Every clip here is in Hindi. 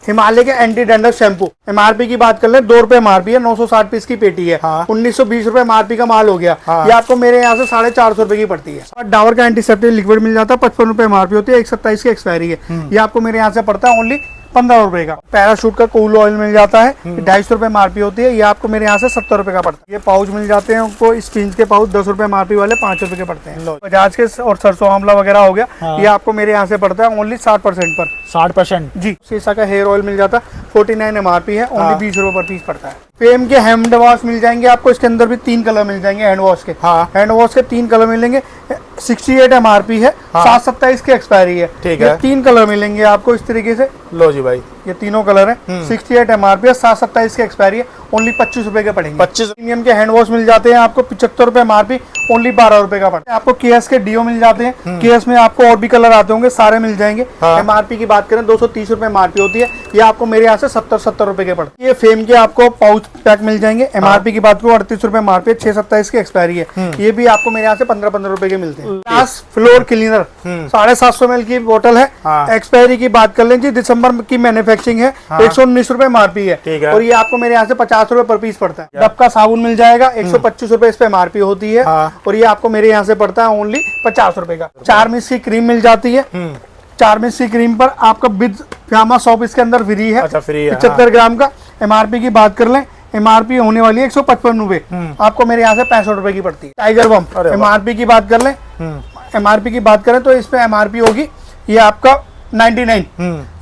हिमालय के एंटी डैंड्रफ शैम्पू। एमआरपी की बात कर ले, 2 रुपए एमआरपी है, 960 पीस की पेटी है। 1920 रुपए एमआरपी का माल हो गया। ये आपको मेरे यहाँ से 450 रुपए की पड़ती है। डाबर का एंटीसेप्टिक लिक्विड मिल जाता है, 55 रुपए एमआरपी होती है, 127 की एक्सपायरी है। ये आपको मेरे यहाँ से पड़ता है ओनली 15 रुपए का। पैराशूट का कूल ऑयल मिल जाता है, 250 रुपए एमआरपी होती है। ये आपको मेरे यहाँ से 70 रुपए का पड़ता है। ये पाउच मिल जाते हैं उनको, स्पिंज के पाउच 10 रुपए एमआरपी वाले 5 रुपए के पड़ते हैं। बजाज के और सरसों आंवला वगैरह हो गया, ये आपको मेरे यहाँ से पड़ता है ओनली 60% पर। 60% जी। शीशा का हेयर ऑयल मिल जाता है, 49 एमआरपी है, ओनली 20 रुपए पर पीस पड़ता है। फेम के हैंड वॉश मिल जाएंगे आपको, इसके अंदर भी 3 कलर मिल जाएंगे हैंड वॉश के। हैंड वॉश के 3 कलर मिलेंगे, 68 एमआरपी है, 727 की एक्सपायरी है। ठीक है। 3 कलर मिलेंगे आपको इस तरीके से। लो जी भाई, ये तीनों कलर है, 68 एमआरपी है, 727 की एक्सपायरी है, ओनली 25 रुपए के पड़ेंगे। 25। प्रीमियम के हैंड वॉश मिल जाते हैं आपको 75 रुपए एमआरपी, ओनली 12 रुपए का पड़ता है। आपको केएस के डीओ मिल जाते हैं, केएस में आपको और भी कलर आते होंगे, सारे मिल जाएंगे। एमआरपी की बात करें 230 रुपए एमआरपी होती है, ये आपको मेरे यहाँ से 70 रुपए के पड़ते हैं। ये फेम के आपको पाउच पैक मिल जाएंगे, एमआरपी की बात करो 38 रुपए एमआरपी, 627 की एक्सपायरी है। ये भी आपको मेरे यहाँ से 15 रुपए के मिलते हैं। ग्लास फ्लोर क्लीनर 750 ml की बोतल है। एक्सपायरी की बात कर लें जी, दिसंबर की मैन्युफैक्चरिंग है, 119 रुपए एमआरपी है, और ये आपको मेरे यहाँ से 50 रुपए पर पीस पड़ता है। डब का साबुन मिल जाएगा, 125 रुपए इस पे एमआरपी होती है, और ये आपको मेरे यहाँ से पड़ता है ओनली 50 रुपए का। चारमिस की क्रीम मिल जाती है, चारमिस की क्रीम पर आपका विद फियामा सोप इसके अंदर फ्री है। अच्छा, फ्री है। 75 ग्राम का। एमआरपी की बात कर लें, एमआरपी होने वाली है 155 रुपए, आपको मेरे यहाँ से 65 रुपए की पड़ती है। टाइगर बम एमआरपी की बात कर लें, एमआरपी की बात करें तो इस पे एमआरपी होगी ये आपका 99,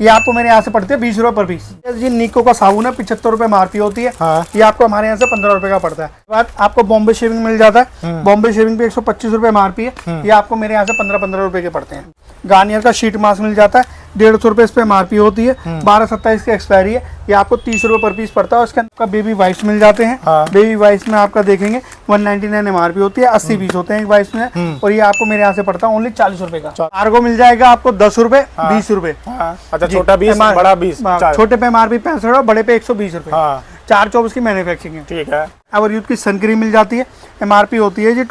ये आपको मेरे यहाँ से पड़ती है 20 रुपए पर पीस। ये निको का साबुन है, 75 रुपए एमआरपी होती है, ये आपको हमारे यहाँ से 15 रुपए का पड़ता है। बाद आपको बॉम्बे शेविंग मिल जाता है, बॉम्बे शेविंग पे 125 रुपए एमआरपी है, ये आपको मेरे यहाँ से 15 रुपए के पड़ते हैं। गार्नियर का शीट मास्क मिल जाता है, 150 रुपए इस पे एमआरपी होती है, 1227 की एक्सपायरी है, ये आपको 30 रुपए पर पीस पड़ता है। उसके अंदर बेबी वाइप्स मिल जाते हैं, बेबी वाइप्स में आपका देखेंगे 199 एमआरपी होती है, 80 पीस होते हैं एक वाइप्स में, और ये आपको मेरे यहाँ से पड़ता है ओनली 40 रुपए का। कार्गो मिल जाएगा आपको 10 रुपए, 20 रुपए। अच्छा, छोटा 20, बड़ा 20। छोटे पे एमआरपी 65 और बड़े पे 120 रुपए। 424 की मैन्युफैक्चरिंग है। ठीक है। एवर यूथ की सनक्रीम मिल जाती है, एमआरपी होती है जी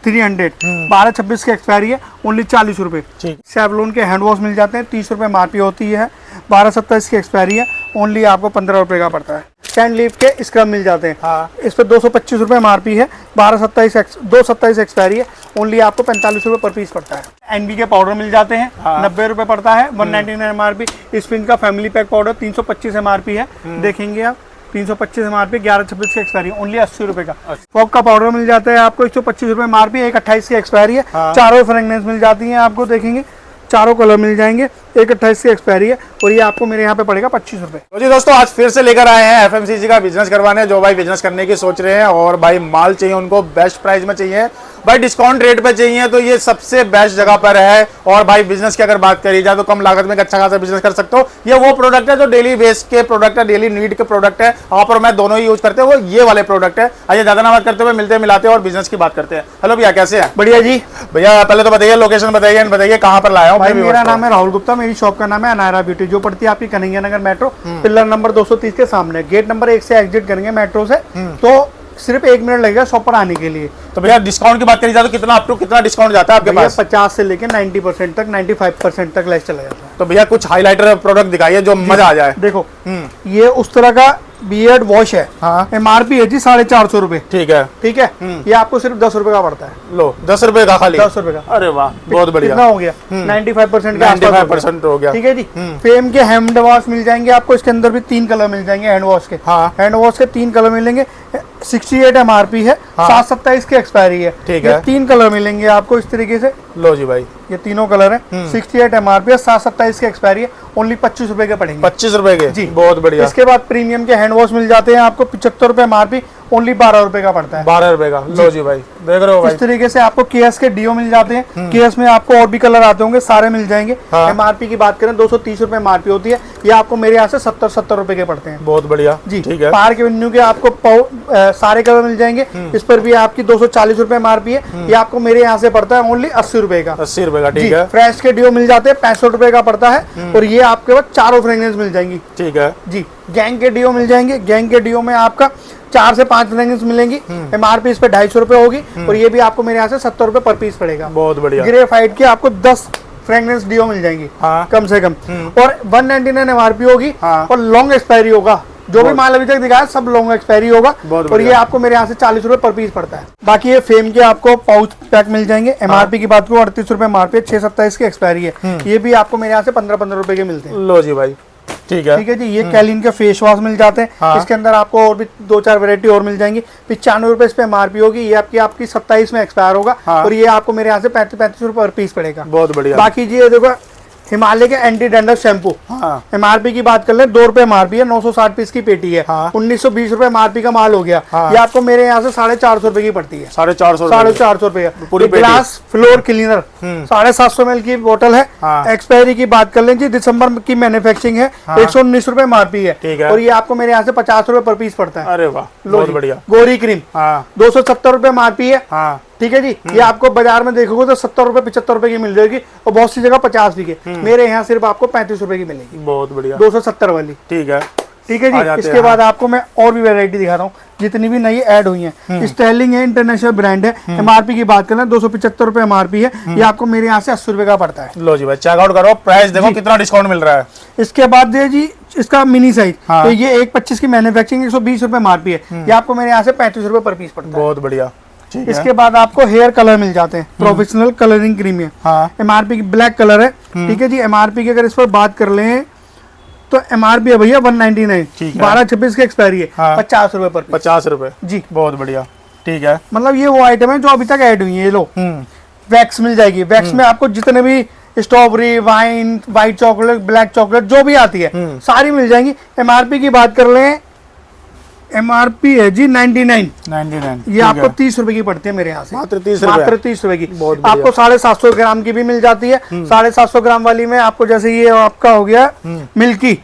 300, 1226 की एक्सपायरी है, ओनली 40 रुपए। सेवलॉन के हैंड वॉश मिल जाते हैं, 30 रुपए एमआरपी होती है, 1227 की एक्सपायरी है, ओनली आपको 15 रुपए का पड़ता है। सैंड लीफ के स्क्रब मिल जाते हैं, इस पे 225 रुपए एमआरपी है, 227 एक्सपायरी है, ओनली आपको 45 रुपए पर पीस पड़ता है। एनबी के पाउडर मिल जाते हैं, 90 रुपए पड़ता है, 199 एमआरपी। स्पिन का फैमिली पैक पाउडर 325 एमआरपी है, देखेंगे आप 325 एमआरपी, 1126 की एक्सपायरी, ओनली 80 रुपए का। फॉग का पाउडर मिल जाता है आपको 125 रुपए एमआरपी, 128 की एक्सपायरी है। चारों फ्रेगनेंस मिल जाती है आपको, देखेंगे चारों कलर मिल जाएंगे, 128 की एक्सपायरी है, और ये आपको मेरे यहाँ पे पड़ेगा 25 रुपए। तो जी दोस्तों, आज फिर से लेकर आए हैं एफएमसीजी का बिजनेस करवाने, जो भाई बिजनेस करने की सोच रहे हैं और भाई माल चाहिए उनको बेस्ट प्राइस में चाहिए, भाई डिस्काउंट रेट पे चाहिए, तो ये सबसे बेस्ट जगह पर है। और भाई बिजनेस की अगर बात करी जाए तो कम लागत में अच्छा खासा बिजनेस कर सकते हो। ये वो प्रोडक्ट है जो डेली बेस के प्रोडक्ट है, डेली नीड के प्रोडक्ट है, आप और मैं दोनों ही यूज करते हैं, वो ये वाले प्रोडक्ट है। आइए ज्यादा ना बात करते हुए मिलते मिलाते और बिजनेस की बात करते हैं। हेलो भैया, कैसे हैं? बढ़िया जी। भैया पहले तो बताइए लोकेशन बताइए, बताइए कहाँ पर लाया हूँ। भाई मेरा नाम है राहुल गुप्ता, मेरी शॉप का नाम है अनायरा ब्यूटी, जो पड़ती है आपकी कन्हैया नगर मेट्रो, पिलर नंबर 230 के सामने। गेट नंबर 1 से एग्जिट करेंगे मेट्रो से, तो सिर्फ 1 मिनट लगेगा शॉप पर आने के लिए। तो भैया डिस्काउंट की बात करी जाए तो कितना अप टू कितना डिस्काउंट जाता है आपके पास? 50 से लेके 90% तक, 95% तक लेस चला जाता है। तो भैया कुछ हाइलाइटर प्रोडक्ट दिखाइए जो मजा आ जाए। देखो, ये उस तरह का बियर्ड वॉश है, एमआरपी है जी 450 रुपए। ठीक है, ठीक है। ये आपको सिर्फ 10 रुपए का पड़ता है। लो, 10 रुपए का खाली? 10 रुपए का। अरे वाह, बहुत बढ़िया। कितना हो गया? 95% का, 95% हो गया। ठीक है जी। फेम के हैंड वॉश मिल जाएंगे आपको, इसके अंदर भी 3 कलर मिल जाएंगे हैंड वॉश के। हैंड वॉश के 3 कलर मिलेंगे, 68 एमआरपी है, 727 की एक्सपायरी है। ठीक है। 3 कलर मिलेंगे आपको इस तरीके से। लो जी भाई, ये तीनों कलर है, 68 एमआरपी है, 727 की एक्सपायरी है, ओनली 25 रुपए के पड़ेंगे। 25 रुपए के जी, बहुत बढ़िया। इसके बाद प्रीमियम के हैंड वॉश मिल जाते हैं आपको 75 रुपए एमआरपी, ओनली 12 रुपए का पड़ता है। 12 रुपए का। लो जी भाई, देख रहे हो भाई। इस तरीके से आपको केएस के डीओ मिल जाते हैं, केएस में आपको और भी कलर आते होंगे, सारे मिल जाएंगे। एमआरपी की बात करें 230 रुपए एमआरपी होती है, ये आपको मेरे यहाँ से 70 रुपए के पड़ते हैं। बहुत बढ़िया जी, ठीक है। पार्क एवेन्यू के आपको सारे कलर मिल जाएंगे, इस पर भी आपकी 240 रुपए एमआरपी है, ये आपको मेरे यहाँ से पड़ता है ओनली 80 रुपए का। 80 रुपए का, ठीक है। फ्रेश के डीओ मिल जाते हैं, 65 रुपए का पड़ता है, और ये आपके पास चारों फ्रेगनेंस मिल जाएंगी। ठीक है जी। गैंग के डीओ मिल जाएंगे, गैंग के डीओ में आपका 4 से 5 फ्रेगनेंस मिलेंगी, एमआरपी इस पे 250 रुपए होगी, और ये भी आपको मेरे यहाँ से 70 रुपए पर पीस पड़ेगा। बहुत बढ़िया। ग्रेफाइट की आपको 10 फ्रेग्रेंस डियो मिल जाएंगी हाँ। कम से कम। और 199 MRP होगी हाँ। और लॉन्ग एक्सपायरी होगा। जो भी माल अभी तक दिखाया सब लॉन्ग एक्सपायरी होगा। और ये आपको मेरे यहाँ से 40 रुपए पर पीस पड़ता है। बाकी ये फेम के आपको पाउच पैक मिल जाएंगे। MRP की बात करूँ 38 रुपए MRP, 627 की एक्सपायरी है। ये भी आपको मेरे यहाँ से 15-15 रुपए के मिलते हैं। लो जी भाई, ठीक है जी। ये कैलिन के फेस वॉश मिल जाते हैं। हाँ। इसके अंदर आपको और भी 2-4 वैरायटी और मिल जाएंगी। 95 रुपए इस पे MRP होगी। ये आपकी 27 में एक्सपायर होगा। हाँ। और ये आपको मेरे यहाँ से 35 रुपए पर पीस पड़ेगा। बहुत बढ़िया। बाकी जी ये देखो हिमालय के एंटी डैंड्रफ शैम्पू। हाँ। MRP की बात कर ले 2 रुपए MRP है, 960 पीस की पेटी है। हाँ। 1920 रुपए MRP का माल हो गया। हाँ। ये आपको मेरे यहाँ से 450 रुपए की पड़ती है। 450 रुपए पूरी पेटी। ग्लास फ्लोर क्लीनर 750 ml की बोतल है। हाँ। एक्सपायरी की बात कर लें जी, दिसंबर की मैन्युफैक्चरिंग है। 119 रुपए MRP है। ठीक है। और ये आपको मेरे यहाँ से 50 रुपए पर पीस पड़ता है। अरे वाह, लो बहुत जी। बढ़िया। गोरी क्रीम हाँ 270 रुपए MRP है। हाँ ठीक है जी। ये आपको बाजार में देखोगे तो 70 रुपए 75 रुपए की मिल जाएगी और बहुत सी जगह 50 भी के। मेरे यहाँ सिर्फ आपको 35 रुपए की मिलेगी, बहुत बढ़िया। 270 वाली। ठीक है ठीक है जी। इसके बाद आपको मैं और भी वैरायटी दिखा रहा हूँ जितनी भी नई ऐड हुई है। स्टाइलिंग है, इंटरनेशनल ब्रांड है। MRP की बात करें 275 रुपए MRP है। ये आपको मेरे यहाँ से 80 रुपए का पड़ता है। लो जी भाई, चेकआउट करो, प्राइस देखो कितना डिस्काउंट मिल रहा है। इसके बाद है जी इसका मिनी साइज। हाँ। तो ये 1.25 की मैन्युफैक्चरिंग 120 रुपए MRP है। ये आपको मेरे यहाँ से 35 रुपए पर पीस पड़ता है। बहुत बढ़िया। ठीक है। इसके बाद आपको हेयर कलर मिल जाते हैं। प्रोफेशनल कलरिंग क्रीम है। हाँ। MRP की ब्लैक कलर है। ठीक है जी। MRP की अगर इस पर बात कर लें तो MRP है भैया 199। ठीक है। 12-26 की एक्सपायरी है। हाँ। 50 रुपए पर पीस। 50 रुपए जी। बहुत बढ़िया। ठीक है। मतलब ये वो आइटम है जो अभी तक ऐड हुई है। ये लो वैक्स मिल जाएगी। वैक्स में आपको जितने भी strawberry, wine, white chocolate, black chocolate जो भी आती है सारी मिल जाएंगी। MRP की बात कर लें, MRP है जी 99। ये आपको 30 रुपए की पड़ती है मेरे यहाँ से। मात्र 30 मात्र 30 रुपए की। बहुत बढ़िया। आपको 750 ग्राम की भी मिल जाती है। 750 ग्राम वाली में आपको जैसे ये आपका हो गया मिल्की।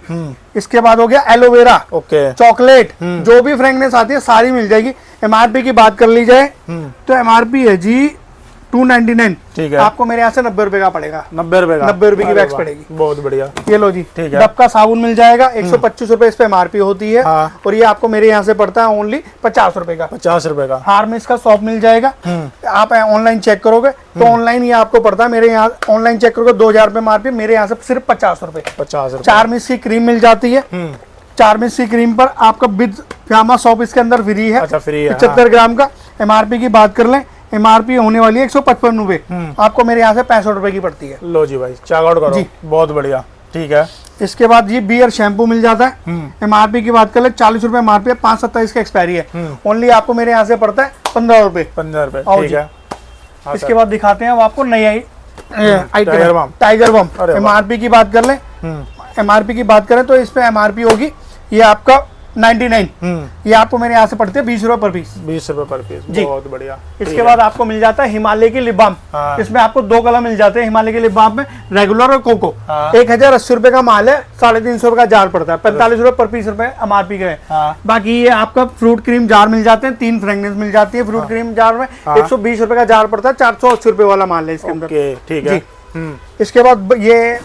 इसके बाद हो गया एलोवेरा, ओके, चॉकलेट, जो भी फ्रेग्रेंस आती है सारी मिल जाएगी। MRP की बात कर ली जाए तो MRP है जी 299। ठीक है। आपको मेरे यहाँ से 90 रुपए का पड़ेगा। 90 रुपए का। 90 रुपए की वैक्स पड़ेगी। बहुत बढ़िया। ये लो जी। ठीक है। डब का साबुन मिल जाएगा 125 रुपए इस पे MRP होती है। हाँ। और ये आपको मेरे यहाँ से पड़ता है ओनली 50 रुपए का। 50 रुपए का। हार्मेस का सॉप मिल जाएगा। आप ऑनलाइन चेक करोगे तो ऑनलाइन ये आपको पड़ता है मेरे यहाँ, ऑनलाइन चेक करोगे 2000 रुपए MRP, मेरे यहाँ से सिर्फ 50 रुपए। 50 रुपए। चारमिस की क्रीम मिल जाती है। चारमिस की क्रीम पर आपका विद फ्यामा सॉप इसके अंदर फ्री है। अच्छा, फ्री है। 75 ग्राम का। MRP की बात कर लें, MRP होने वाली है 155 रुपए। आपको मेरे यहाँ से 65 रुपए की पड़ती है। लो जी भाई, चेकआउट करो। बहुत बढ़िया। ठीक है। इसके बाद ये बियर शैम्पू मिल जाता है। MRP की बात कर ले 40 रुपए MRP है, 527 की एक्सपायरी है। ओनली आपको मेरे यहाँ से पड़ता है 15 रुपए। 15 रुपए। ठीक है। इसके बाद दिखाते हैं अब आपको नई टाइगर बम। टाइगर बम। MRP की बात कर ले, MRP की बात करें तो इस पे MRP होगी ये आपका 99। ये आपको मेरे यहाँ से पड़ते हैं 20 रुपए पर पीस। 20 रुपए पर पीस। जी। बहुत बढ़िया। इसके बाद आपको मिल जाता है हिमालय की लिप बाम। हाँ। इसमें आपको 2 कलर मिल जाते हैं हिमालय के लिप बाम में, रेगुलर और कोको। हाँ। 1080 रुपए का माल है, 350 रुपए का जार पड़ता है, 45 रुपए पर पीस रुपए MRP का है। हाँ। बाकी ये आपका फ्रूट क्रीम जार मिल जाते हैं, 3 फ्रेग्रेंस मिल जाती है फ्रूट क्रीम जार में। 120 रुपए का जार पड़ता है, 480 रुपए वाला माल है इसके अंदर। ठीक है। इसके बाद ये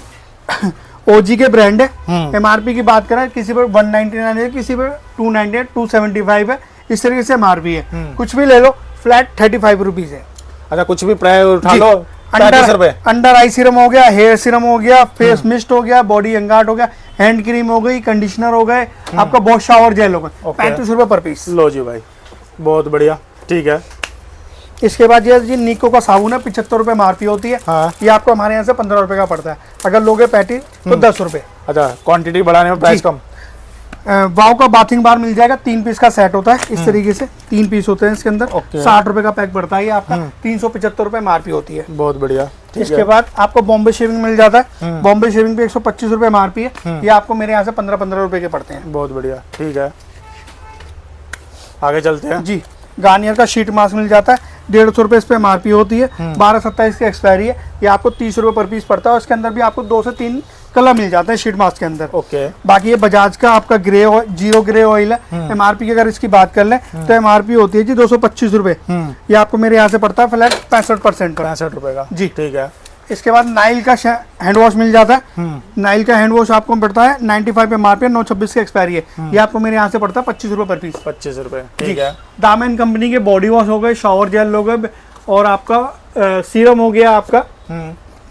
OG के ब्रांड है। MRP की बात करें किसी पर 199 है, किसी पर 298, 275 है, इस तरीके से MRP है। कुछ भी ले लो फ्लैट 35 रुपीज है। अच्छा, कुछ भी प्राइस उठा लो 35 रुपए। अंडर आई सीरम हो गया, हेयर सीरम हो गया, फेस मिस्ट हो गया, बॉडी अंगाट हो गया, हैंड क्रीम हो गई, कंडीशनर हो गए, आपका वॉश शावर जेल हो गया, 35 रुपए पर पीस। लो जी भाई, बहुत बढ़िया। ठीक है। इसके बाद ये जी निको का साबुन है, 75 रुपए MRP होती है। हाँ। ये आपको हमारे यहाँ से 15 रुपए का पड़ता है। अगर लोगे पैटी तो 10 रुपए। अच्छा, क्वांटिटी बढ़ाने में प्राइस कम। वाव का बाथिंग बार मिल जाएगा, 3 पीस का सेट होता है इस तरीके से, 3 पीस होते हैं इसके अंदर। 60 रुपए का पैक पड़ता है ये आपका, 375 रुपए MRP होती है। बहुत बढ़िया। इसके बाद आपको बॉम्बे शेविंग मिल जाता है। बॉम्बे शेविंग पे 125 रुपए MRP है। ये आपको मेरे यहाँ से 15-15 रुपए के पड़ते हैं। बहुत बढ़िया। ठीक है, आगे चलते हैं जी। गार्नियर का शीट मास्क मिल जाता है, 150 रुपए इस पे MRP होती है, 12/27 की एक्सपायरी है। ये आपको 30 रुपए पर पीस पड़ता है। उसके अंदर भी आपको 2 से 3 कलर मिल जाते हैं शीट मास्क के अंदर। ओके। बाकी ये बजाज का आपका ग्रे जीरो ग्रे ऑयल है। MRP की अगर इसकी बात कर लें तो MRP होती है जी 225 रुपए। ये आपको मेरे यहाँ से पड़ता है फ्लैट 65% पर। 65 रुपए का। जी। ठीक है। इसके बाद नाइल का हैंड वॉश मिल जाता है। नाइल का हैंड वॉश आपको पड़ता है 95 MRP, 926 की एक्सपायरी है। ये आपको मेरे यहाँ से पड़ता है 25 रुपए पर पीस। 25 रुपए। ठीक है। दामन कंपनी के बॉडी वॉश हो गए, शावर जेल हो गए, और आपका सीरम हो गया आपका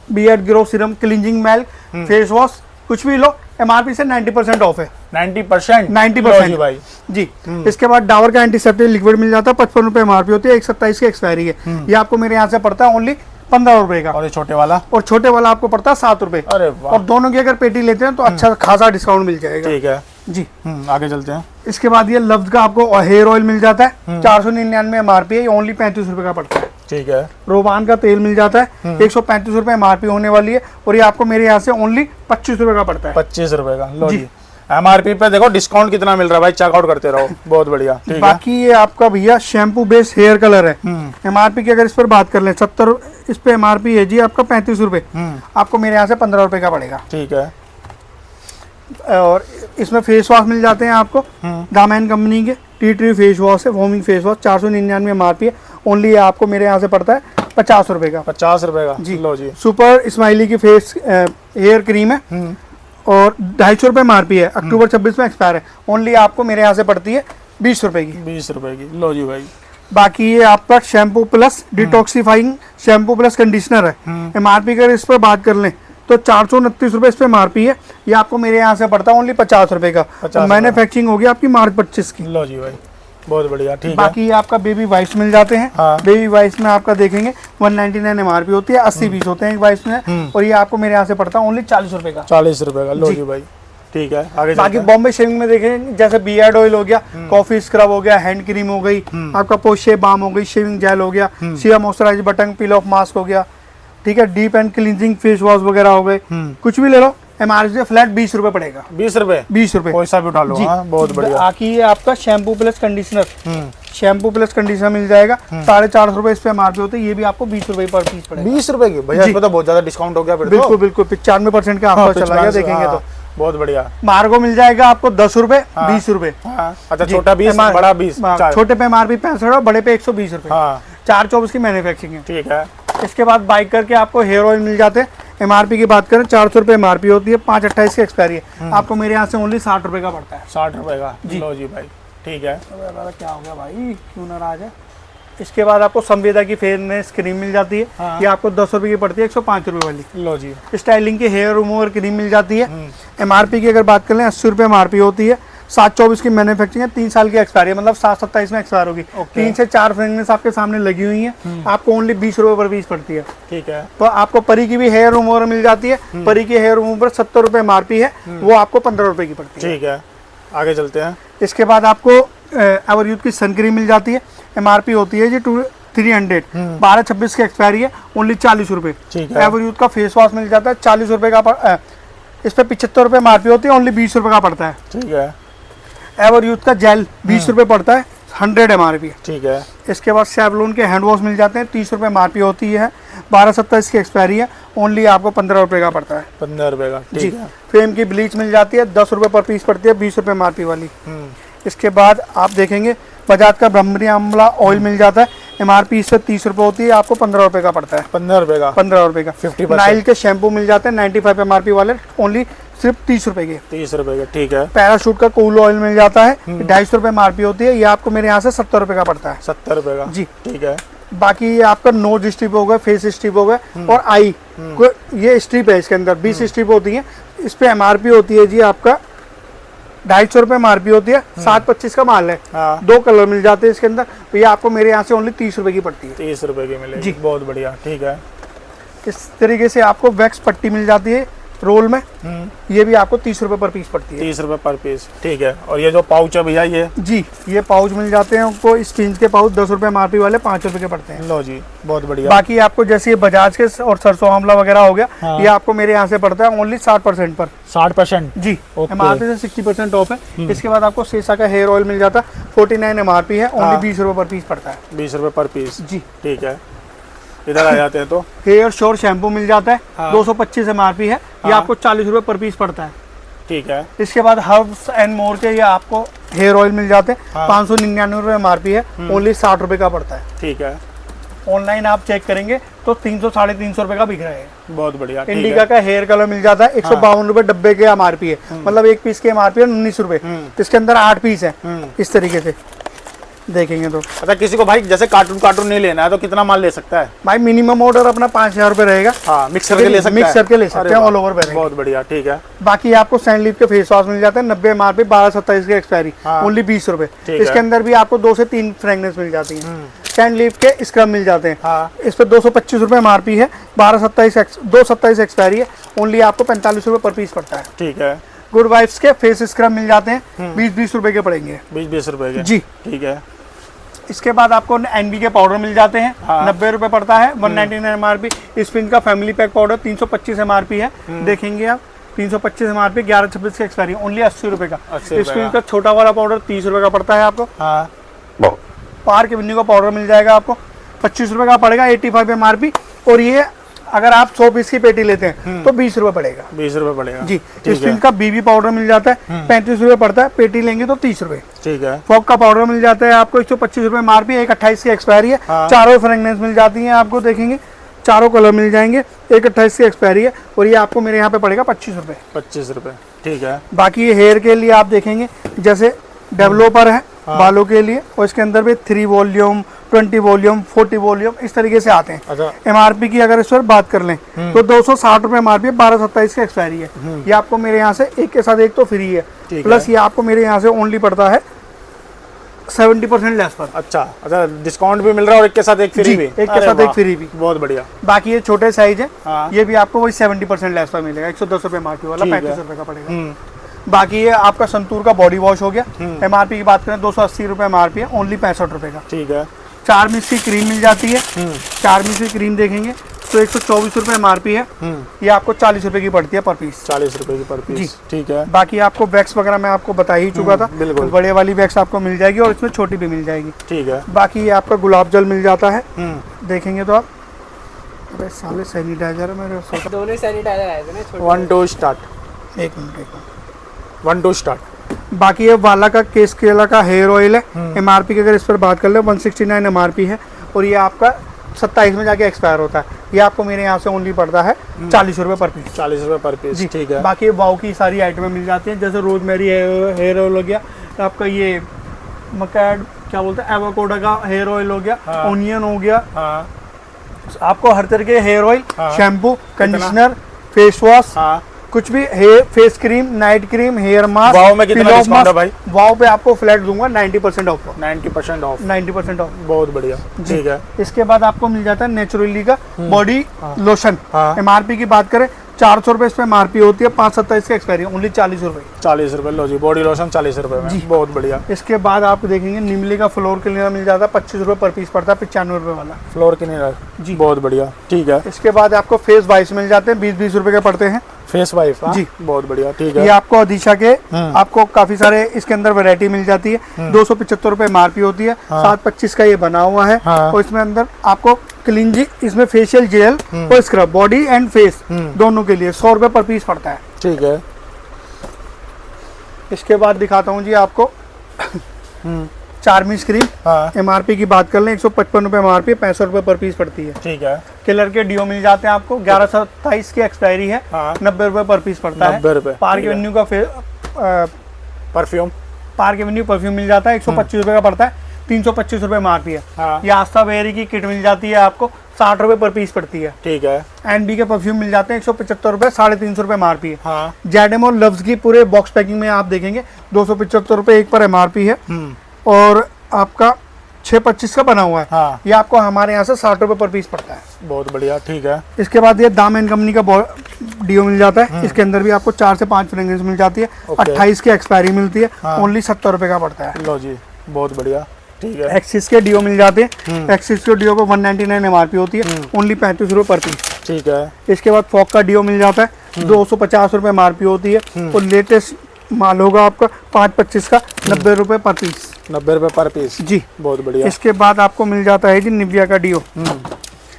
beard grow serum, cleansing milk, face wash, कुछ भी लो, एमआरपी से 90% ऑफ है। 90%? 90% भाई जी। इसके बाद डाबर का एंटीसेप्टिक लिक्विड मिल जाता है, 55 रुपए एमआरपी होती है, 127 की एक्सपायरी है। ये आपको मेरे यहाँ से पड़ता है ओनली 15 रुपए का। और ये छोटे वाला? और छोटे वाला आपको पड़ता है 7 रुपए। अरे वाह। और दोनों की अगर पेटी लेते हैं तो अच्छा खासा डिस्काउंट मिल जाएगा। ठीक है जी। आगे चलते हैं। इसके बाद ये लफ्ज का आपको हेयर ऑयल मिल जाता है, 499 एमआरपी है, ओनली 35 रुपए का पड़ता है। ठीक है। रोबान का तेल मिल जाता है, 135 रुपए एमआरपी होने वाली है, और ये आपको मेरे यहाँ से ओनली 25 रुपए का पड़ता है। 25 रुपए का। लो जी, एमआरपी पे देखो डिस्काउंट कितना मिल रहा है भाई, चेकआउट करते रहो। बहुत बढ़िया। ठीक है। बाकी ये आपका भैया शैम्पू बेस्ड हेयर कलर है। एमआरपी की अगर इस पर बात कर लें 70, इस पे एमआरपी है जी आपका 35 रुपए, आपको मेरे यहाँ से 15 रुपए का पड़ेगा। ठीक है। और इसमें फेस वॉश मिल जाते हैं आपको, दामैन कंपनी के टी ट्री फेस वॉश है, वॉर्मिंग फेस वॉश, 499 एमआरपी है, ओनली ये आपको मेरे यहाँ से पड़ता है 50 रुपए का। 50 रुपए का जी। लो जी। सुपर स्माइली की फेस हेयर क्रीम है, और 250 रुपए एमआरपी है, अक्टूबर 26 में एक्सपायर है, ओनली आपको मेरे यहाँ से पड़ती है 20 रुपए की। 20 रुपए की। लो जी भाई। बाकी ये आपका shampoo plus detoxifying shampoo plus conditioner है, एमआरपी अगर इस पर बात कर लें तो 429 रुपए इस पे एमआरपी है, ये आपको मेरे यहाँ से पड़ता है ओनली 50 रुपए का। मैन्युफैक्चरिंग होगी आपकी मार्च 25 की। लो जी भाई, बहुत बढ़िया। ठीक है। बाकी ये आपका बेबी वाइप्स मिल जाते हैं। हाँ। बेबी वाइप्स में आपका देखेंगे 199 एमआरपी होती है, 80 पीस होते हैं एक वाइप्स में, और ये आपको मेरे यहाँ से पड़ता है ओनली 40 रुपए का। 40 रुपए का। लो जी भाई। ठीक है। आगे बाकी बॉम्बे शेविंग में देखें जैसे बियर्ड ऑयल हो गया, कॉफी स्क्रब हो गया, हैंड क्रीम हो गई, आपका पोस्ट शेव बाम हो गई, शेविंग जेल हो गया, सिया moisturize button peel off mask हो गया, ठीक है, deep and cleansing face wash वगैरह हो गए, कुछ भी ले लो, एमआरपी से फ्लैट 20 रुपए पड़ेगा। 20 रुपए? 20 रुपए कोई सा भी उठा लो। हाँ, बहुत बढ़िया। बाकी ये आपका shampoo plus conditioner, shampoo plus conditioner मिल जाएगा, 450 रुपए इस पे एमआरपी होते हैं, ये भी आपको 20 रुपए पर पीस पड़ेगा। 20 रुपए की भैया, इसमें तो बहुत ज्यादा डिस्काउंट हो गया फिर। बिल्कुल बिल्कुल 95% का ऑफर चला गया, देखेंगे तो बहुत बढ़िया। मार्गो मिल जाएगा आपको 10 रुपए, 20 रुपए। अच्छा, छोटा 20, बड़ा 20। छोटे पे एमआरपी 65 और बड़े पे 120 रुपए। 424 की मैन्युफैक्चरिंग है। ठीक है। इसके बाद बाइक करके आपको हेयर ऑयल मिल जाते हैं, एमआरपी की बात करें 400 रुपए एमआरपी होती है, 5/28 की एक्सपायरी है, आपको मेरे यहाँ से ओनली 60 रुपए का पड़ता है। 60 रुपए का। जी। लो जी भाई। ठीक है। क्या हो गया भाई, क्यों नाराज है। इसके बाद आपको संवेदा की फेयरनेस क्रीम मिल जाती है, ये आपको 10 रुपए की पड़ती है, 105 रुपए वाली। लो जी। स्टाइलिंग की हेयर रिमूवर क्रीम मिल जाती है, एमआरपी की अगर बात करें 80 रुपए एमआरपी होती है, 724 की मैन्युफैक्चरिंग है, 3 साल की एक्सपायरी है, मतलब 7/27 में एक्सपायर होगी। 3 से 4 फ्रेगनेंस आपके सामने लगी हुई है, आपको ओनली 20 रुपए पर पीस पड़ती है। ठीक है। तो आपको परी की भी हेयर रिमूवर मिल जाती है, परी की हेयर रिमूवर 70 रुपए एमआरपी है, वो आपको 15 रुपए की पड़ती है। ठीक है। आगे चलते हैं। इसके बाद आपको एवर यूथ की सन क्रीम मिल जाती है, एमआरपी होती है जी 300, 12/26 की एक्सपायरी है, ओनली 40 रुपए। ठीक है। एवर यूथ का फेस वॉश मिल जाता है 40 रुपए का, इस पे 75 रुपए एमआरपी होती है, ओनली 20 रुपए का पड़ता है। ठीक है। एवर यूथ का जेल 20 रुपए पड़ता है, 100 एमआरपी। ठीक है। इसके बाद सैवलॉन के हैंड वॉश मिल जाते हैं, 30 रुपए एमआरपी होती है, 12/27 की एक्सपायरी है, ओनली आपको 15 रुपए का पड़ता है। 15 रुपए का। जी। ठीक है। फेम की ब्लीच मिल जाती है, 10 रुपए पर पीस पड़ती है, 20 रुपए एमआरपी वाली। इसके बाद आप देखेंगे बजाज का ब्रह्मरी आंवला ऑयल मिल जाता है, एमआरपी इससे 30 रुपए होती है, आपको 15 रुपए का पड़ता है। 15 रुपए का। 15 रुपए का। 50%। नाइल के शैम्पू मिल जाते हैं 95 एमआरपी वाले, ओनली सिर्फ 30 रुपए के। 30 रुपए का। ठीक है। पैराशूट का कूल ऑयल मिल जाता है, 250 रुपए एमआरपी होती है, ये आपको मेरे यहाँ से 70 रुपए का पड़ता है। 70 रुपए का। जी। ठीक है। बाकी ये आपका नोज स्ट्रिप हो गया, फेस स्ट्रिप हो गया, और आई ये स्ट्रिप है, इसके अंदर 20 स्ट्रिप होती है, इस पे एमआरपी होती है जी आपका 250 रुपए एमआरपी होती है, 7/25 का माल है। 2 कलर मिल जाते हैं इसके अंदर, तो ये आपको मेरे यहाँ से ओनली 30 रुपए की पड़ती है। 30 रुपए की मिलेगी। जी। बहुत बढ़िया। ठीक है। इस तरीके से आपको वैक्स पट्टी मिल जाती है रोल में, ये भी आपको 30 रुपए पर पीस पड़ती है। 30 रुपए पर पीस। ठीक है। और ये जो पाउच है भैया, ये जी, ये पाउच मिल जाते हैं आपको, स्पिंच के पाउच 10 रुपए एमआरपी वाले 5 रुपए के पड़ते हैं। लो जी, बहुत बढ़िया। बाकी आपको जैसे ये बजाज के और सरसों आंवला वगैरह हो गया, ये आपको मेरे यहाँ से पड़ता है ओनली 60% पर। 60%? जी। एमआरपी से 60% ऑफ है। इसके बाद आपको सेसा का हेयर ऑयल मिल जाता है, 49 एमआरपी है, ओनली 20 रुपए पर पीस पड़ता है। 20 रुपए पर पीस। जी। ठीक है। इधर आ जाते हैं तो हेयर श्योर शैम्पू मिल जाता है, 225 एमआरपी है, ये आपको 40 रुपए पर पीस पड़ता है। ठीक है। इसके बाद हर्ब्स एंड मोर के ये आपको हेयर ऑयल मिल जाते हैं, 599 रुपए एमआरपी है, ओनली 60 रुपए का पड़ता है। ठीक है। ऑनलाइन आप चेक करेंगे तो 300 साढ़े 300 रुपए का बिक रहा है। बहुत बढ़िया। इंडिका का हेयर कलर मिल जाता है, 152 रुपए डब्बे के एमआरपी है, मतलब एक पीस के एमआरपी है 19 रुपए, इसके अंदर 8 पीस है। इस तरीके से देखेंगे तो अच्छा, किसी को भाई जैसे कार्टून नहीं लेना है तो कितना माल ले सकता है? भाई मिनिमम ऑर्डर अपना 5000 रुपए रहेगा। हाँ, मिक्स करके ले सकता है। मिक्स करके ले सकते हैं, ऑल ओवर वेराइटी। बहुत बढ़िया, ठीक है। बाकी आपको सैंडलिप के फेस वॉश मिल जाते हैं 90 MRP, 1227 की एक्सपायरी, ओनली 20 रुपए। इसके अंदर भी आपको 2 से 3 फ्रेगनेंस मिल जाती है। सैंडलिप के स्क्रब मिल जाते हैं, इस पर 225 रुपए MRP है, 227 एक्सपायरी है, ओनली आपको 45 रुपए पर पीस पड़ता है। ठीक है। गुड वाइफ्स के फेस स्क्रब मिल जाते हैं, 20-20 रुपए के पड़ेंगे। 20-20 रुपए के जी, ठीक है। इसके बाद आपको NB के पाउडर मिल जाते हैं, 90 रुपए पड़ता है, 199 MRP। स्पिन का फैमिली पैक पाउडर 325 MRP है, देखेंगे आप 325 MRP, 11-26 की एक्सपायरी, ओनली 80 रुपए का। स्पिन का छोटा वाला पाउडर 30 रुपए का पड़ता है आपको। पार्क एवेन्यू का पाउडर मिल जाएगा आपको 25 रुपए का पड़ेगा, 85 MRP। और ये अगर आप 100 पीस की पेटी लेते हैं तो 20 रुपए पड़ेगा। 20 रुपए पड़ेगा जी। स्पिन का BB पाउडर मिल जाता है, 35 रुपए पड़ता है, पेटी लेंगे तो 30 रुपए। ठीक है। फॉग का पाउडर मिल जाता है आपको 125 रुपए MRP, 128 की एक्सपायरी है। चारों फ्रेगनेंस मिल जाती है आपको, देखेंगे चारों कलर मिल जाएंगे, 128 की एक्सपायरी है। और ये आपको मेरे यहाँ पे पड़ेगा 25 रुपए। 25 रुपए, ठीक है। बाकी ये हेयर के लिए आप देखेंगे जैसे डेवलपर है बालों के लिए, और इसके अंदर भी 3 वॉल्यूम, 20 वॉल्यूम, 40 वॉल्यूम इस तरीके से आते हैं। अच्छा। MRP की अगर इस पर बात कर लें तो 260 रुपए MRP, 1227 की एक्सपायरी है। ये आपको मेरे यहाँ से एक के साथ एक तो फ्री है, प्लस ये आपको मेरे यहाँ से ओनली पड़ता है 70% लेस पर। अच्छा, डिस्काउंट भी मिल रहा है और एक के साथ एक फ्री भी। एक के साथ एक फ्री भी, बहुत बढ़िया। बाकी ये छोटे साइज है, ये भी आपको वही 70% लेस पर मिलेगा, 110 रुपए MRP वाला 35 रुपए का पड़ेगा। बाकी ये आपका संतूर का बॉडी वॉश हो गया, MRP की बात करें 280 रुपए MRP है, ओनली 65 रुपए का। ठीक है। चारमिक्स की क्रीम मिल जाती है, चारमिक्स की क्रीम देखेंगे तो 124 रुपए MRP है, ये आपको 40 रुपए की पड़ती है पर पीस। 40 रुपए की पर पीस, ठीक है। बाकी आपको वैक्स वगैरह मैं आपको बता ही चुका था, बिल्कुल। बड़े वाली वैक्स आपको मिल जाएगी और इसमें छोटी भी मिल जाएगी। ठीक है। बाकी ये आपका गुलाब जल मिल जाता है, देखेंगे तो आप। अरे साले सैनिटाइजर है मेरे, दोनों सैनिटाइजर आए थे ना छोटे। 1 2 स्टार्ट। एक मिनट 1 2 स्टार्ट। बाकी ये वाला का केस केला का हेयर ऑयल है, MRP की अगर इस पर बात कर ले 169 MRP है, और ये आपका 27 में जाके एक्सपायर होता है। ये आपको मेरे यहाँ से ओनली पड़ता है 40 रुपए पर पीस। 40 रुपए पर पीस, ठीक है। बाकी वाव की सारी आइटमें मिल जाती हैं, जैसे रोजमेरी हेयर ऑयल हो गया, आपका ये मकैड क्या बोलते हैं एवोकाडो का हेयर ऑयल हो गया, ओनियन हो गया, आपको हर तरह के hair oil, shampoo, conditioner, face wash, कुछ भी hair face cream, night cream, hair mask. Wow में कितना डिस्काउंट है भाई? वाव पे आपको फ्लैट दूंगा 90% ऑफ। 90% ऑफ। 90% ऑफ, बहुत बढ़िया, ठीक है। इसके बाद आपको मिल जाता है नेचुरली का बॉडी लोशन। MRP की बात करें 400 रुपए इस पे MRP होती है, 527 की एक्सपायरी, ओनली 40 रुपए। 40 रुपए लो जी, बॉडी लोशन 40 रुपए में, बहुत बढ़िया। इसके बाद आप देखेंगे निमली का फ्लोर क्लीनर मिल जाता है, 25 रुपए पर पीस पड़ता है, 95 रुपए वाला फ्लोर क्लीनर जी, बहुत बढ़िया, ठीक है। इसके बाद आपको फेस वाइप्स मिल जाते हैं, 20-20 रुपए के पड़ते हैं। फेस वाइप जी, बहुत बढ़िया, ठीक है। ये आपको अदिशा के आपको काफी सारे इसके अंदर वैरायटी मिल जाती है, 275 रुपए MRP होती है, 725 का ये बना हुआ है। और इसमें अंदर आपको क्लींजी, इसमें फेशियल जेल और स्क्रब बॉडी एंड फेस दोनों के लिए 100 रुपए पर पीस पड़ता है, ठीक है। इसके बाद दिखाता हूँ जी आपको चारमिक्स क्रीम। MRP की बात कर लें 155 रुपए MRP, 65 रुपए पर पीस पड़ती है, ठीक है। किलर के डिओ मिल जाते हैं आपको, 1127 की एक्सपायरी है, 90 रुपए पर पीस पड़ता है। 90 रुपए। पार्क एवेन्यू का परफ्यूम, पार्क एवेन्यू परफ्यूम मिल जाता है, 125 रुपए का पड़ता है, 325 रुपए MRP है। ये आस्था बेरी की किट मिल जाती है आपको, 60 रुपए पर पीस पड़ती है, ठीक है। NB के परफ्यूम मिल जाते हैं 175 रुपए, 350 रुपए MRP है। जेडम और लव्स की पूरे बॉक्स पैकिंग में आप देखेंगे 275 रुपए एक पर MRP है, और आपका 625 का बना हुआ है। ये आपको हमारे यहाँ से 60 रुपए पर पीस पड़ता है, बहुत बढ़िया, ठीक है। इसके बाद ये दाम एंड कंपनी का डिओ मिल जाता है, इसके अंदर भी आपको 4 से 5 फ्रेग्रेंस मिल जाती है, 28 की एक्सपायरी मिलती है, ओनली 70 रुपए का पड़ता है। लो जी, बहुत बढ़िया, ठीक है। एक्सिस के डिओ मिल जाते हैं, एक्सिस के डिओ को 199 MRP होती है, ओनली 35 रुपए पर पीस, ठीक है। इसके बाद फॉग का डिओ मिल जाता है, 250 रुपए MRP होती है, और लेटेस्ट माल होगा आपका 525 का, 90 रुपए पर पीस। 90 रुपए पर पीस जी, बहुत बढ़िया। इसके बाद आपको मिल जाता है जी निविया का डिओ।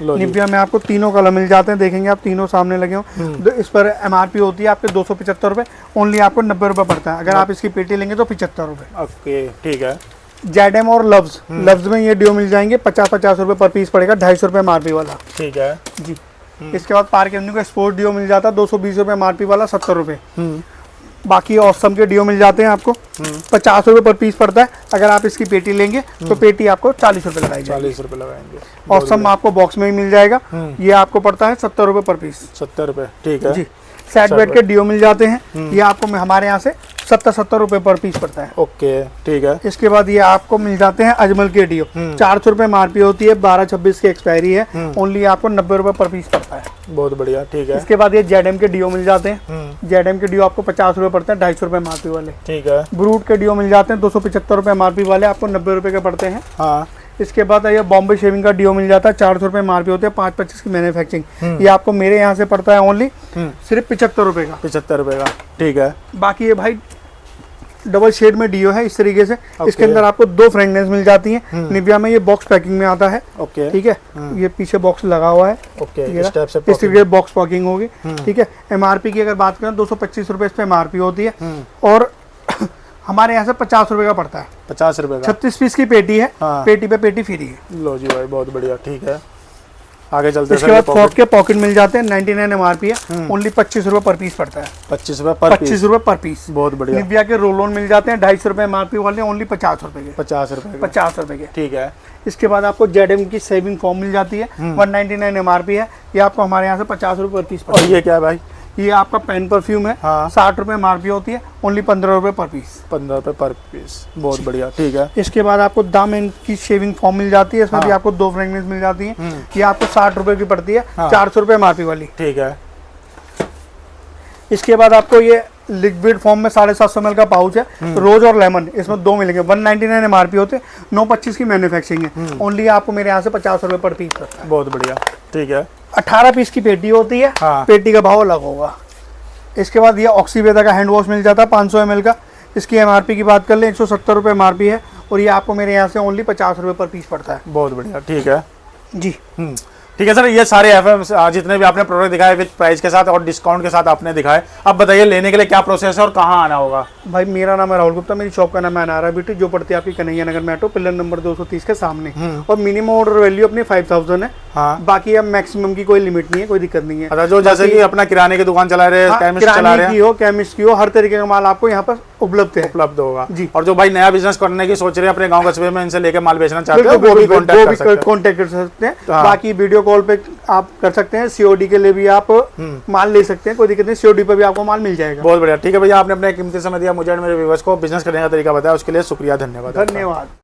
निविया में आपको तीनों कलर मिल जाते हैं, देखेंगे आप तीनों सामने लगे हो। इस पर MRP होती है आपके 275 रुपए, ओनली आपको 90 रुपए पड़ता है, अगर आप इसकी पेटी लेंगे तो 75 रुपए। ओके, ठीक है। जेडम और लव्स में ये डिओ मिल जाएंगे, 50-50 रुपए पर पीस पड़ेगा, 250 रुपए MRP वाला, ठीक है जी। इसके बाद पार्क एवेन्यू का स्पोर्ट डिओ मिल जाता है, 220 रुपए MRP वाला, 70 रुपए। बाकी ऑसम के डियो मिल जाते हैं आपको 50 रुपए पर पीस पड़ता है। अगर आप इसकी पेटी लेंगे तो पेटी आपको 40 रुपए लगाई जाएगी। 40 रुपए लगाएंगे। ऑसम आपको बॉक्स में ही मिल जाएगा। ये आपको पड़ता है 70 रुपए पर पीस। 70 रुपए, ठीक है जी। सेट बेड के डियो मिल जाते हैं। ये आपको हमारे यहाँ से 70 रुपए पर पीस पड़ता है। ओके, ठीक है। इसके बाद ये आपको मिल जाते हैं अजमल के डियो। 400 रुपए MRP होती है, 12-26 की एक्सपायरी है। ओनली आपको 90 रुपए पर पीस पड़ता है। बहुत बढ़िया, ठीक है। इसके बाद ये जेडएम के डियो मिल जाते हैं। जेडएम के डियो आपको 50 रुपए पड़ते हैं, 250 रुपए MRP वाले। ठीक है। ब्रूट के डियो मिल जाते हैं 275 रुपए MRP वाले, आपको 90 रुपए के पड़ते हैं। हाँ। इसके बाद ये बॉम्बे शेविंग का डियो मिल जाता है, 400 रुपए MRP होते हैं, 5-25 की मैन्युफैक्चरिंग। ये आपको मेरे यहाँ से पड़ता है ओनली सिर्फ 75 रुपए का। 75 रुपए का, ठीक है। बाकी ये भाई डबल शेड में डियो है इस तरीके से। इसके अंदर आपको 2 फ्रेगनेंस मिल जाती हैं। निविया में ये बॉक्स पैकिंग में आता है। ओके, ठीक है। ये पीछे बॉक्स लगा हुआ है। ओके, इस तरीके से बॉक्स पैकिंग होगी। ठीक है। MRP की अगर बात करें 225 रुपए इस पे MRP होती है और हमारे यहाँ से 50 रुपए का पड़ता है। 50 रुपए का। 36 पीस की पेटी है। हाँ। पेटी पे पेटी फ्री है। लो जी भाई, बहुत बढ़िया, ठीक है। आगे चलते हैं। इसके बाद फॉक के पॉकेट मिल जाते हैं, 99 MRP है। ओनली 25 रुपए पर पीस पड़ता है। 25 रुपए पर पीस। 25 रुपए पर पीस। बहुत बढ़िया। निविया के रोल ऑन मिल जाते हैं 250 रुपए MRP वाले, ओनली 50 रुपए के। 50 रुपए, 50 रुपए के, ठीक है। इसके बाद आपको जेडएम की सेविंग फॉर्म मिल जाती है, 199 MRP है। ये आपको हमारे यहाँ से 50 रुपए पर पीस पड़ता है। और ये क्या है भाई? ये आपका पेन परफ्यूम है। हाँ। 60 रुपए MRP होती है, ओनली 15 रुपए पर पीस। 15 रुपए पर पीस, बहुत बढ़िया, ठीक है। इसके बाद आपको दामन की शेविंग फॉर्म मिल जाती है। इसमें भी आपको 2 फ्रेगनेंस मिल जाती है। ये आपको 60 रुपए की पड़ती है, 400 रुपए MRP वाली। ठीक है। इसके बाद आपको ये लिक्विड फॉर्म में 750 ml का पाउच है, रोज और लेमन, इसमें 2 मिलेंगे। 199 MRP होते हैं, 925 की मैन्युफैक्चरिंग है। ओनली आपको मेरे यहाँ से 50 रुपए पर पीस पड़ता है। बहुत बढ़िया, ठीक है। 18 पीस की पेटी होती है। हाँ। पेटी का भाव अलग होगा। इसके बाद ये ऑक्सीवेदा का हैंड वॉश मिल जाता है 500 ml का। इसकी MRP की बात कर लें 170 रुपए MRP है और ये आपको मेरे यहाँ से ओनली 50 रुपए पर पीस पड़ता है। बहुत बढ़िया, ठीक है जी। ठीक है सर, ये सारे एफएम जितने भी आपने प्रोडक्ट दिखाए विद प्राइस के साथ और डिस्काउंट के साथ आपने दिखाए। अब बताइए लेने के लिए क्या प्रोसेस है और कहाँ आना होगा? भाई मेरा नाम है राहुल गुप्ता, मेरी शॉप का नाम है अनारा ब्यूटी, जो पड़ती है आपकी कन्हैया नगर मेट्रो, पिलर नंबर 230 के सामने। और मिनिमम ऑर्डर वैल्यू अपनी 5000 है। हाँ। बाकी अब मैक्सिमम की कोई लिमिट नहीं है, कोई दिक्कत नहीं है। अच्छा, जो जैसे कि अपना किराने की दुकान चला रहे हैं, केमिस्ट चला रहे हैं, की हो, केमिस्ट की हो, हर तरीके का माल आपको यहाँ पर उपलब्ध है। उपलब्ध होगा जी। और जो भाई नया बिजनेस करने की सोच रहे हैं अपने गांव कस्बे में, इनसे लेके माल बेचना चाहते हैं, वो भी कॉन्टेक्ट कॉन्टेक्ट कर सकते हैं। हाँ। बाकी वीडियो कॉल पे आप कर सकते हैं, COD के लिए भी आप माल ले सकते हैं, कोई दिक्कत नहीं, COD पे भी आपको माल मिल जाएगा। बहुत बढ़िया, ठीक है भैया, आपने अपने कीमती समय दिया मुझे और मेरे व्यूअर्स को, बिजनेस करने का तरीका बताया, उसके लिए शुक्रिया, धन्यवाद। धन्यवाद।